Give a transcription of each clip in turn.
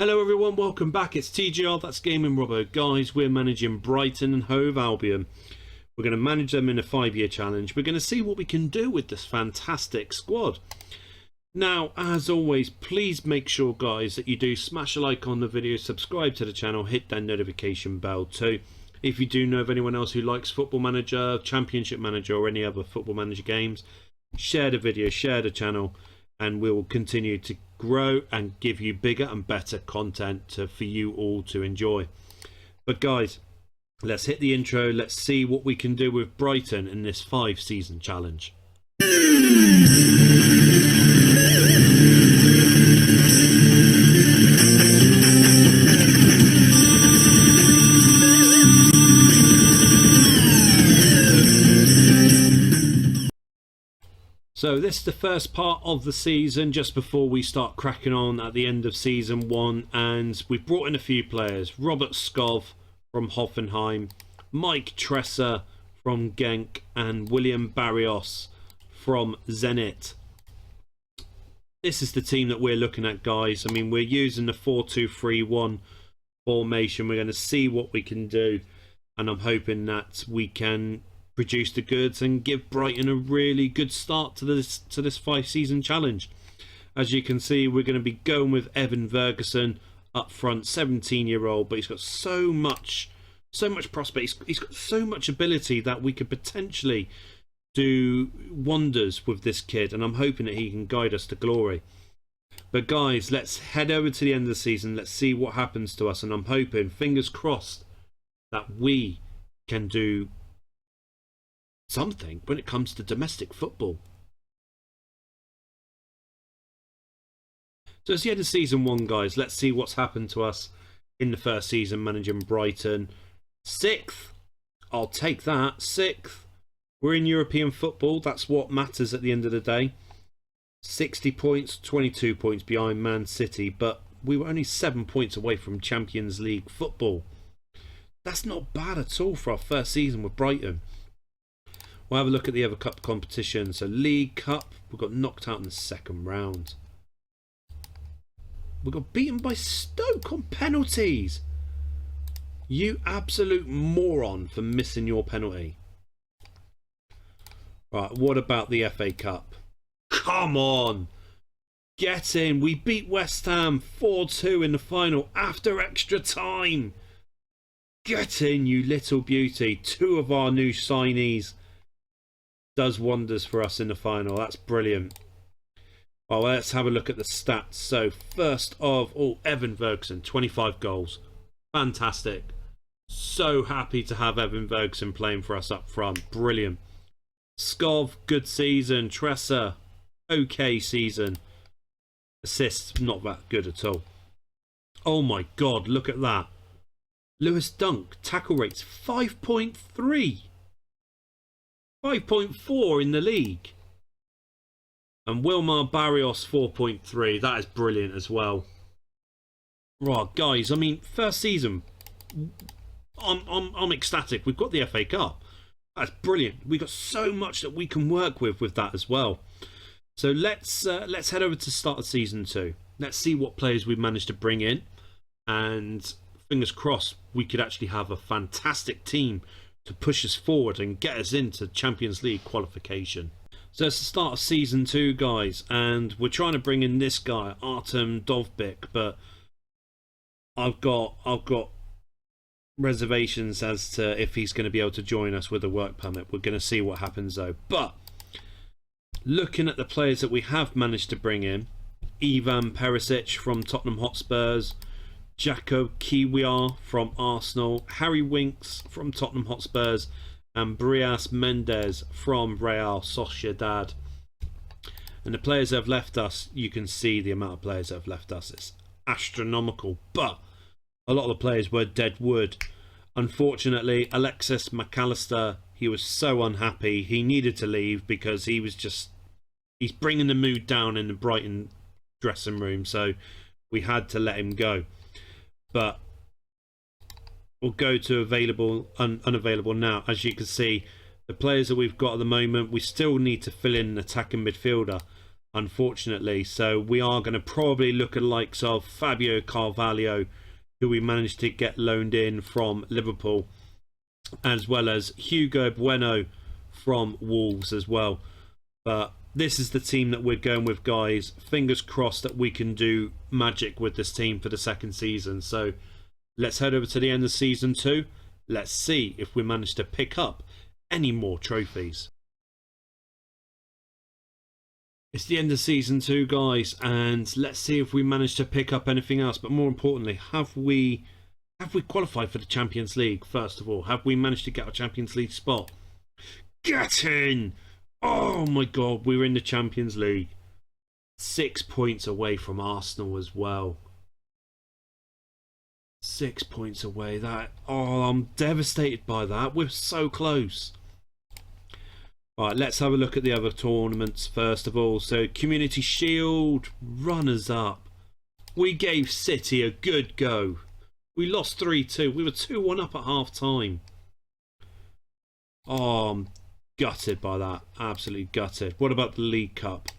Hello everyone, welcome back. It's TGR, that's Gaming Robo. Guys, we're managing Brighton and Hove Albion. We're going to manage them in a 5-year challenge. We're going to see what we can do with this fantastic squad. Now, as always, please make sure, guys, that you do smash a like on the video, subscribe to the channel, hit that notification bell too. If you do know of anyone else who likes Football Manager, Championship Manager or any other Football Manager games, share the video, share the channel, and we will continue to grow and give you bigger and better content for you all to enjoy. But guys, let's hit the intro. Let's see what we can do with Brighton in this 5-season challenge. So this is the first part of the season, just before we start cracking on at the end of season 1, and we've brought in a few players. Robert Skov from Hoffenheim, Mike Tresser from Genk, and William Barrios from Zenit. This is the team that we're looking at, guys. I mean, we're using the 4-2-3-1 formation. We're going to see what we can do, and I'm hoping that we can produce the goods and give Brighton a really good start to this 5-season challenge. As you can see, we're going to be going with Evan Ferguson up front, 17-year-old, but he's got so much prospect. He's got so much ability that we could potentially do wonders with this kid, and I'm hoping that he can guide us to glory. But guys, let's head over to the end of the season. Let's see what happens to us, and I'm hoping, fingers crossed, that we can do something when it comes to domestic football. So it's the end of season 1, guys. Let's see what's happened to us in the first season managing Brighton. 6th, I'll take that. 6th, we're in European football. That's what matters at the end of the day. 60 points, 22 points behind Man City, but we were only 7 points away from Champions League football. That's not bad at all for our first season with Brighton. We'll have a look at the other cup competition. So League Cup, we got knocked out in the second round. We got beaten by Stoke on penalties. You absolute moron for missing your penalty. Right, what about the FA Cup? Come on. Get in. We beat West Ham 4-2 in the final after extra time. Get in, you little beauty. 2 of our new signees does wonders for us in the final. That's brilliant. Well, let's have a look at the stats. So first of all, Evan Ferguson, 25 goals. Fantastic. So happy to have Evan Ferguson playing for us up front. Brilliant. Skov, good season. Tresser, okay season. Assists, not that good at all. Oh my god, look at that. Lewis Dunk, tackle rates 5.3. 5.4 in the league. And Wilmar Barrios 4.3. That is brilliant as well. Right, guys, I mean, first season, I'm ecstatic. We've got the FA Cup. That's brilliant. We've got so much that we can work with that as well. So let's head over to start of season 2. Let's see what players we've managed to bring in, and fingers crossed we could actually have a fantastic team to push us forward and get us into Champions League qualification. So it's the start of season 2, guys, and we're trying to bring in this guy, Artem Dovbik, but I've got reservations as to if he's going to be able to join us with a work permit. We're going to see what happens though. But looking at the players that we have managed to bring in, Ivan Perisic from Tottenham Hotspurs, Jacob Kiwior from Arsenal, Harry Winks from Tottenham Hotspurs, and Brias Mendes from Real Sociedad. And the players that have left us, you can see the amount of players that have left us. It's astronomical, but a lot of the players were dead wood. Unfortunately, Alexis McAllister, he was so unhappy. He needed to leave because he's bringing the mood down in the Brighton dressing room, so we had to let him go. But we'll go to available, unavailable now. As you can see, the players that we've got at the moment, we still need to fill in an attacking midfielder. unfortunately. So we are going to probably look at the likes of Fabio Carvalho, who we managed to get loaned in from Liverpool, as well as Hugo Bueno from Wolves as well. But this is the team that we're going with, guys. Fingers crossed that we can do magic with this team for the second season. So let's head over to the end of season 2. Let's see if we manage to pick up any more trophies. It's the end of season 2, guys, and let's see if we manage to pick up anything else. But more importantly, have we qualified for the Champions League? First of all, have we managed to get our Champions League spot? Get in! Oh my God, we're in the Champions League. 6 points away from Arsenal as well. 6 points away. I'm devastated by that. We're so close. Right, let's have a look at the other tournaments first of all. So, Community Shield, runners up. We gave City a good go. We lost 3-2. We were 2-1 up at half time. Oh, I'm gutted by that. Absolutely gutted. What about the League Cup?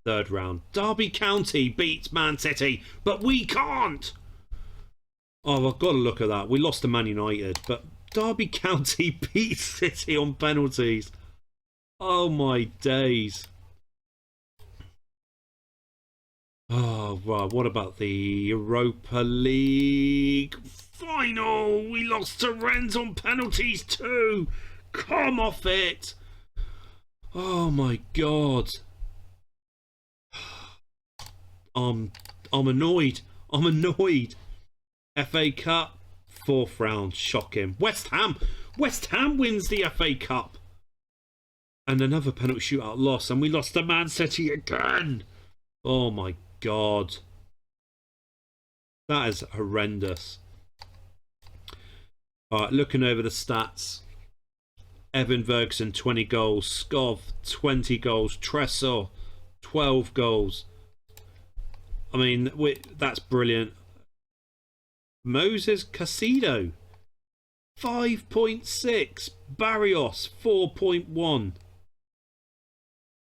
Third round. Derby County beats Man City, but we can't. Oh, I've got to look at that. We lost to Man United, but Derby County beat City on penalties. Oh my days. Oh, right. What about the Europa League final? We lost to Rennes on penalties too. Come off it. Oh my God. I'm annoyed. I'm annoyed. FA Cup. 4th round, shocking. West Ham wins the FA Cup. And another penalty shootout loss, and we lost to Man City again. Oh my God. That is horrendous. Alright, looking over the stats. Evan Ferguson, 20 goals. Skov, 20 goals. Tressor, 12 goals. I mean, that's brilliant. Moses Casido, 5.6. Barrios, 4.1.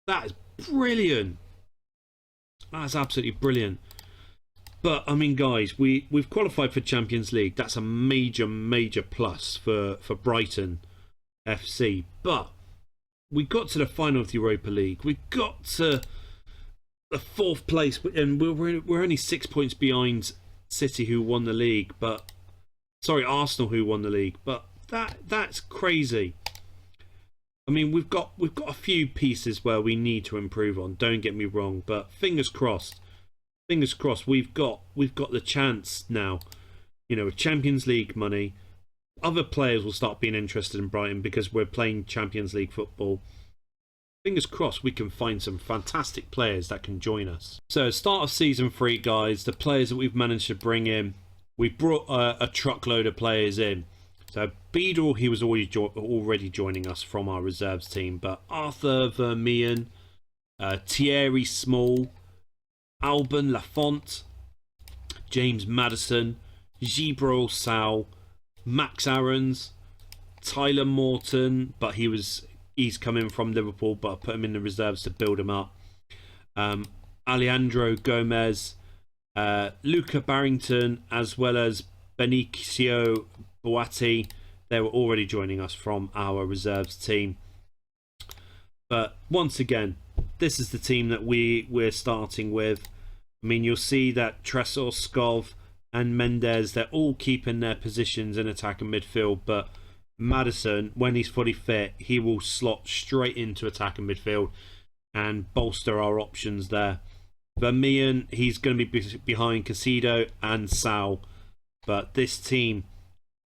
That is brilliant. That's absolutely brilliant. But, I mean, guys, we've qualified for Champions League. That's a major, major plus for Brighton FC. But we got to the final of the Europa League. We got to the 4th place, and we're only 6 points behind City, who won the league, but Arsenal, who won the league. But that's crazy. I mean, we've got a few pieces where we need to improve on. Don't get me wrong, but fingers crossed. Fingers crossed. We've got the chance now. You know, with Champions League money, other players will start being interested in Brighton because we're playing Champions League football. Fingers crossed we can find some fantastic players that can join us. So, start of season 3, guys, the players that we've managed to bring in, we've brought a truckload of players in. So, Beadle, he was already joining us from our reserves team, but Arthur Vermeyen, Thierry Small, Alban Lafont, James Maddison, Gibril Sal, Max Aarons, Tyler Morton, but he's coming from Liverpool, but I put him in the reserves to build him up. Alejandro Gomez, Luca Barrington, as well as Benicio Boatti. They were already joining us from our reserves team. But once again, this is the team that we're starting with. I mean, you'll see that Tressor, Skov, and Mendes, they're all keeping their positions in attack and midfield, but Maddison, when he's fully fit, he will slot straight into attack and midfield and bolster our options there. Vermeyen, he's going to be behind Casido and Sal. But this team,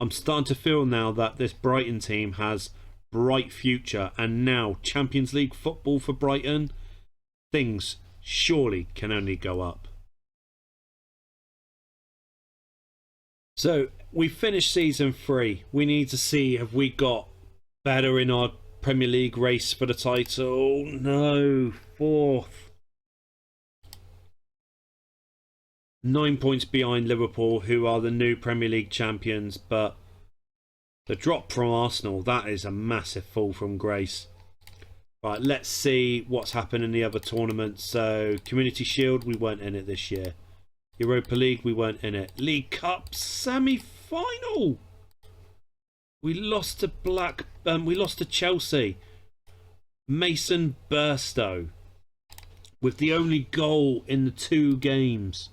I'm starting to feel now that this Brighton team has bright future, and now Champions League football for Brighton, things surely can only go up. So, we finished season 3. We need to see, have we got better in our Premier League race for the title? No, 4th. 9 points behind Liverpool, who are the new Premier League champions, but the drop from Arsenal, that is a massive fall from grace. Right, let's see what's happened in the other tournaments. So, Community Shield, we weren't in it this year. Europa League, we weren't in it. League Cup semi-final. We lost to we lost to Chelsea. Mason Burstow with the only goal in the 2 games.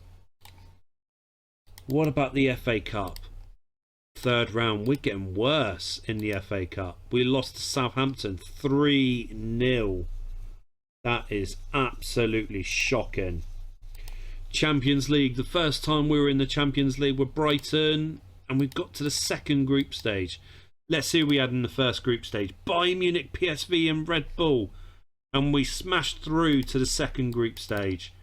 What about the FA Cup? 3rd round, we're getting worse in the FA Cup. We lost to Southampton 3-0. That is absolutely shocking. Champions League, the first time we were in the Champions League with Brighton, and we've got to the 2nd group stage. Let's see who we had in the 1st group stage. Bayern Munich, PSV and Red Bull. And we smashed through to the 2nd group stage.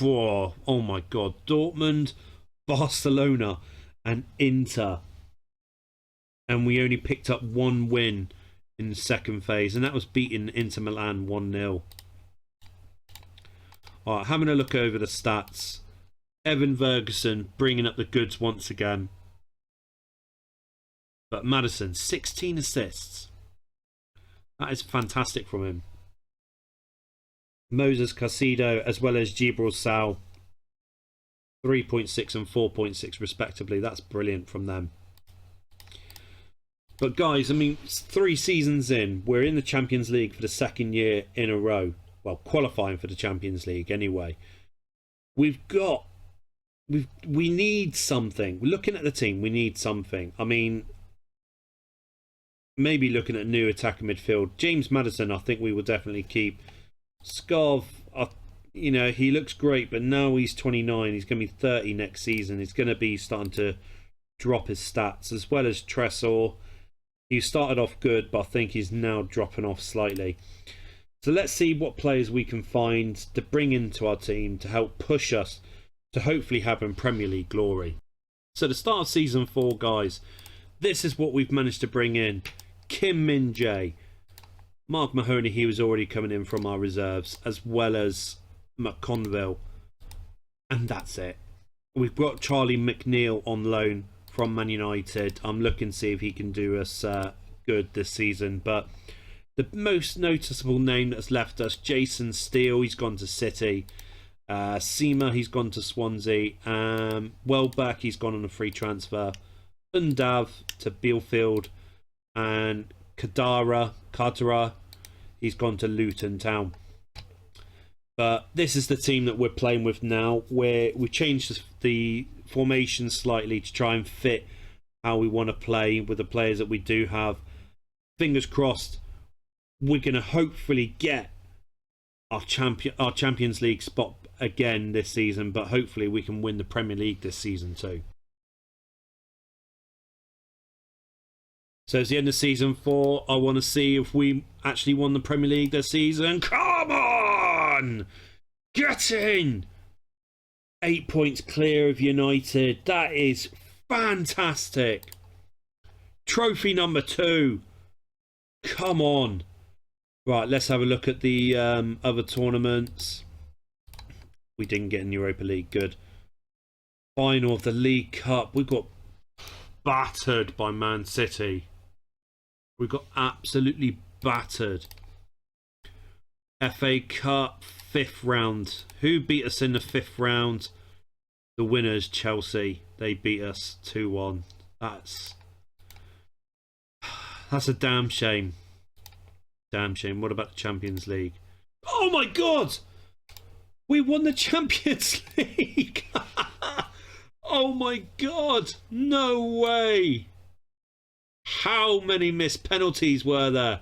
Oh my God. Dortmund, Barcelona and Inter. And we only picked up 1 win in the 2nd phase. And that was beating Inter Milan 1-0. Alright, having a look over the stats. Evan Ferguson bringing up the goods once again. But Maddison, 16 assists. That is fantastic from him. Moses Caicedo as well as Gibril Sal, 3.6 and 4.6 respectively. That's brilliant from them. But guys, I mean, 3 seasons in, we're in the Champions League for the 2nd year in a row. Well, qualifying for the Champions League anyway. We need something. We're looking at the team, we need something. I mean, maybe looking at new attacker midfield. James Maddison, I think we will definitely keep. Skov, you know, he looks great, but now he's 29. He's going to be 30 next season. He's going to be starting to drop his stats, as well as Tresor. He started off good, but I think he's now dropping off slightly. So let's see what players we can find to bring into our team to help push us to hopefully have in Premier League glory. So the start of season 4, guys, this is what we've managed to bring in. Kim Min-jae, Mark Mahoney, he was already coming in from our reserves, as well as McConville. And that's it. We've got Charlie McNeil on loan from Man United. I'm looking to see if he can do us good this season. But the most noticeable name that's left us, Jason Steele, he's gone to City. Seema, he's gone to Swansea. Welbeck, he's gone on a free transfer. Undav to Bielefeld. And Kadara, he's gone to Luton Town. But this is the team that we're playing with now, where we changed the formation slightly to try and fit how we want to play with the players that we do have. Fingers crossed, we're going to hopefully get our Champions League spot again this season, but hopefully we can win the Premier League this season too. So it's the end of season 4. I want to see if we actually won the Premier League this season. Come on! Get in! 8 points clear of United. That is fantastic. Trophy number 2. Come on. Right, let's have a look at the other tournaments. We didn't get in Europa League. Good. Final of the League Cup. We got battered by Man City. We got absolutely battered. FA Cup 5th round. Who beat us in the 5th round? The winners, Chelsea. They beat us 2-1. That's a damn shame. Damn shame. What about the Champions League? Oh my God! We won the Champions League! Oh my God! No way! How many missed penalties were there?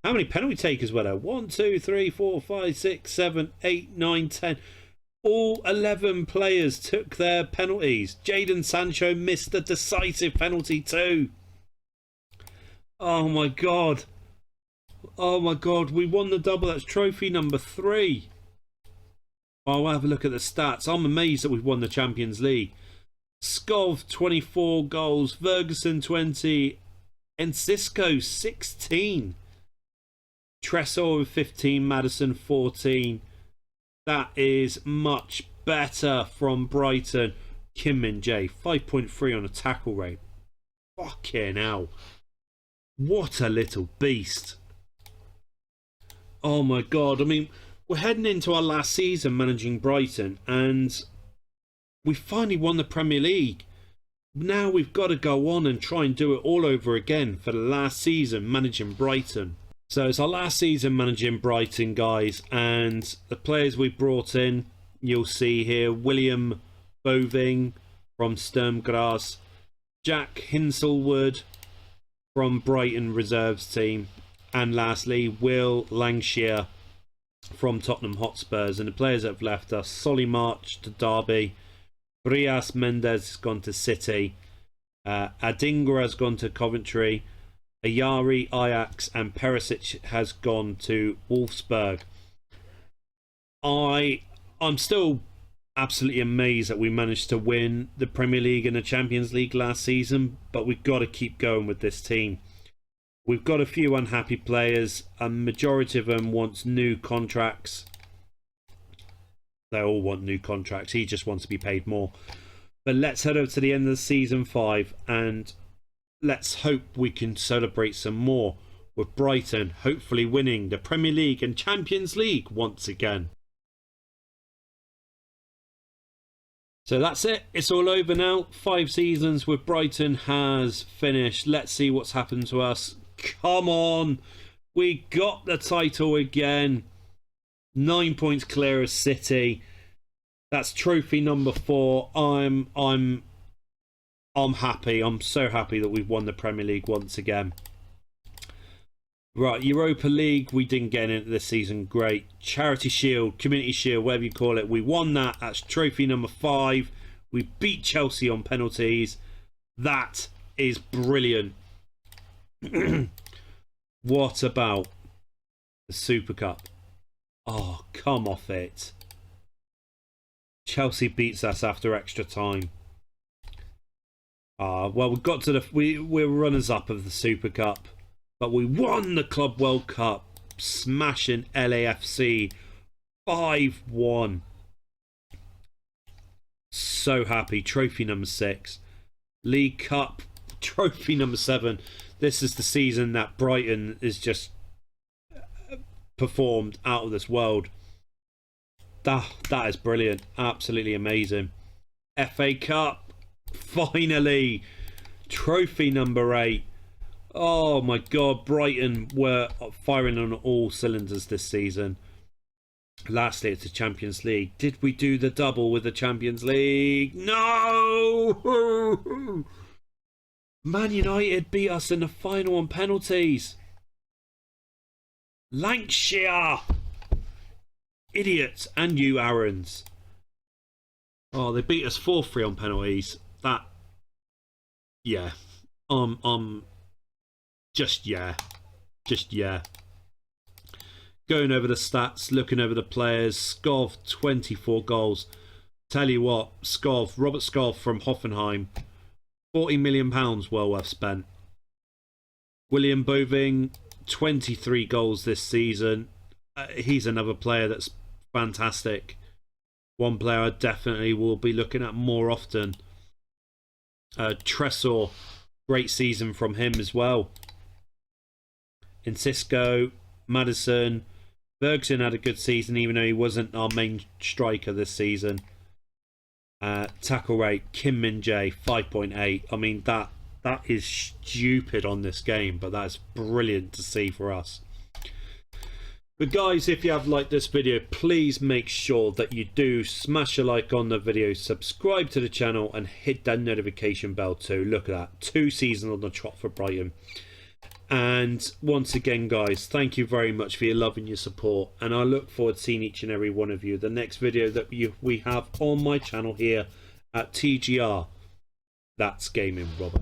How many penalty takers were there? 1, 2, 3, 4, 5, 6, 7, 8, 9, 10. All 11 players took their penalties. Jadon Sancho missed the decisive penalty too. Oh my God. Oh my God. We won the double. That's trophy number 3. I'll have a look at the stats. I'm amazed that we've won the Champions League. Skov, 24 goals. Ferguson, 20. And Cisco, 16. Tresor with 15. Maddison, 14. That is much better from Brighton. Kim Min-jae, 5.3 on a tackle rate. Fucking hell. What a little beast. Oh my God. I mean, we're heading into our last season managing Brighton, and we finally won the Premier League. Now we've got to go on and try and do it all over again for the last season managing Brighton. So it's our last season managing Brighton, guys, and the players we brought in, you'll see here, William Boving from Sturmgras, Jack Hinselwood from Brighton reserves team, and lastly Will Langshire from Tottenham Hotspurs. And the players that have left us: Solly March to Derby, Brias Mendes has gone to City, Adingra has gone to Coventry, Ayari Ajax, and Perisic has gone to Wolfsburg. I'm still absolutely amazed that we managed to win the Premier League and the Champions League last season, but we've got to keep going with this team. We've got a few unhappy players. A majority of them wants new contracts. They all want new contracts. He just wants to be paid more. But let's head over to the end of season 5 and let's hope we can celebrate some more with Brighton hopefully winning the Premier League and Champions League once again. So that's it. It's all over now. 5 seasons with Brighton has finished. Let's see what's happened to us. Come on. We got the title again. 9 points clear of City. That's trophy number 4. I'm happy. I'm so happy that we've won the Premier League once again. Right, Europa League, we didn't get into this season. Great. Charity Shield, Community Shield, whatever you call it. We won that. That's trophy number 5. We beat Chelsea on penalties. That is brilliant. What about the Super Cup? Oh, come off it. Chelsea beats us after extra time. Well, we got to we're runners-up of the Super Cup. But we won the Club World Cup, smashing LAFC 5-1. So happy. Trophy number 6. League Cup, trophy number 7. This is the season that Brighton is just performed out of this world. That is brilliant. Absolutely amazing. FA Cup, finally. Trophy number 8. Oh my God, Brighton were firing on all cylinders this season. Lastly, it's the Champions League. Did we do the double with the Champions League? No! Man United beat us in the final on penalties. Lancashire! Idiots. And you, Aarons. Oh, they beat us 4-3 on penalties. That... Yeah. Just yeah. Going over the stats, looking over the players. Skov, 24 goals. Tell you what, Robert Skov from Hoffenheim, £40 million well worth spent. William Boving, 23 goals this season. He's another player that's fantastic. One player I definitely will be looking at more often. Tresor, great season from him as well. In Cisco, Madison, Bergson had a good season even though he wasn't our main striker this season. Tackle rate, Kim Min Jae, 5.8. I mean, that is stupid on this game, but that's brilliant to see for us. But guys, if you have liked this video, please make sure that you do smash a like on the video, subscribe to the channel and hit that notification bell too. Look at that, 2 seasons on the trot for Brighton. And once again, guys, thank you very much for your love and your support, and I look forward to seeing each and every one of you. The next video that we have on my channel here at TGR, that's Gaming Robo.